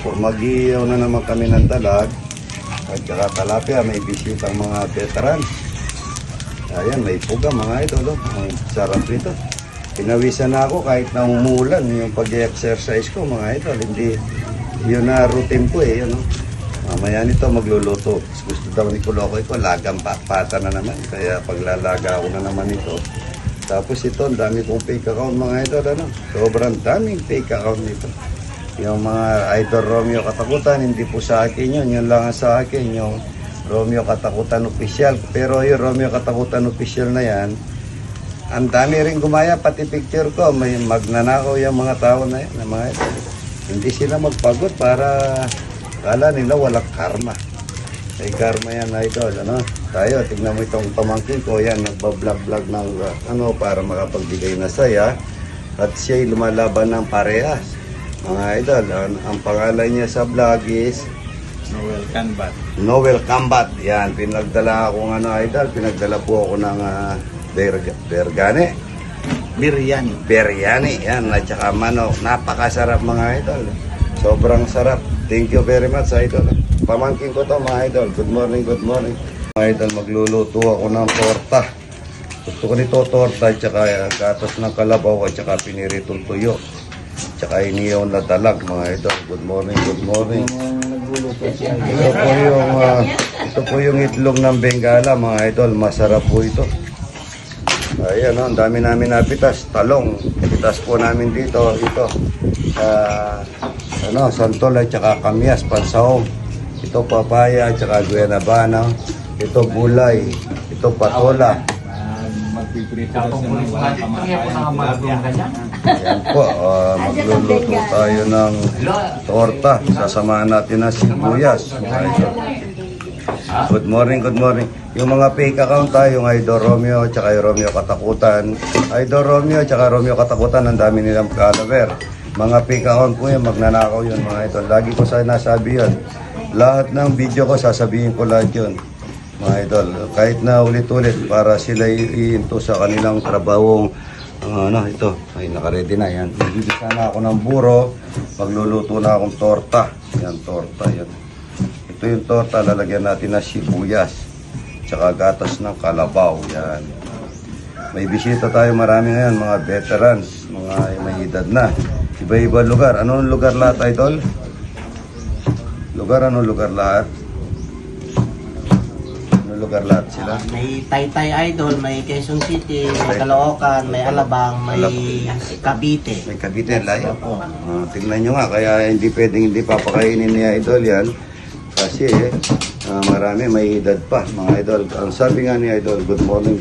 Mag-iiyaw na naman kami ng dalag at saka talapia. May bisitang mga veteran. Ayan, may puga mga idol. Ang sarap nito. Pinawisan na ako kahit na umulan yung pag-exercise ko mga idol. Hindi, yun na routine ko eh. Yun, no? Mamaya nito magluluto. Gusto daw ni Kulokoy ko, lagang pata na naman. Kaya paglalaga ako na naman ito. Tapos ito, ang dami kong fake account mga idol. Ano? Sobrang daming fake account nito. Yung mga idol Romeo Katakutan, hindi po sa akin yun. Yun lang sa akin, yung Romeo Katakutan Official. Pero yung Romeo Katakutan Official na yan, ang dami rin gumaya, pati picture ko. May magnanakaw yung mga tao na yan. Mga idol. Hindi sila magpagod para kala nila walang karma. May karma yan idol. Ano? Tayo, tignan mo itong pamangkin ko. Yan, nagbablog-vlog ng para makapagbigay na saya. At siya'y lumalaban ng parehas. Mga idol, ang pangalan niya sa vlog is Noel Cambat. Noel Cambat. Yan, pinagdala akong idol. Pinagdala po ako ng biryani. Yan, at saka manok. Napakasarap mga idol. Sobrang sarap. Thank you very much idol. Pamangkin ko to mga idol. Good morning. Mga idol, magluluto ako ng torta. Gusto ko nito torta at saka gatas ng kalabaw at saka piniritong tuyo. Tsaka iniyaw na dalag mga idol. Good morning. Ito po yung itlog ng Bengala mga idol. Masarap po ito. Ayan, ang dami namin napitas. Talong. Pitas po namin dito. Ito. Santol at saka kamyas, pansahong. Ito papaya at saka guyanabana. Ito gulay. Ito patola. Magpiprito sa mga walang kamatayan. Ayan po, magluluto tayo ng torta. Sasamahan natin ng sibuyas. Good morning. Yung mga fake account tayo, yung Idol Romeo at saka yung Romeo Katakutan. Idol Romeo at saka Romeo Katakutan, ang dami nilang follower. Mga fake account po yun, magnanakaw yun mga idol. Lagi ko sa nasabi yun. Lahat ng video ko, sasabihin ko lahat yun. Mga idol, kahit na ulit-ulit para sila iinto sa kanilang trabahong ito, ay nakaredy na yan. Nagigisa na ako ng buro, magluluto na akong torta. Yan, torta yan. Ito yung torta, lalagyan natin na sibuyas, tsaka gatas ng kalabaw. Yan. May bisita tayo marami ngayon, mga veterans, mga may edad na. Iba-iba lugar. Anong lugar lahat, idol? Anong lugar lahat? Anong lugar lahat sila? May Taytay idol, may Quezon City, may Caloocan, may Alabang, may Cavite. May Cavite, layo. Tingnan nyo nga, kaya hindi pwedeng hindi papakainin ni idol yan. Kasi marami may edad pa, mga idol. Ang sabi nga ni idol, good morning.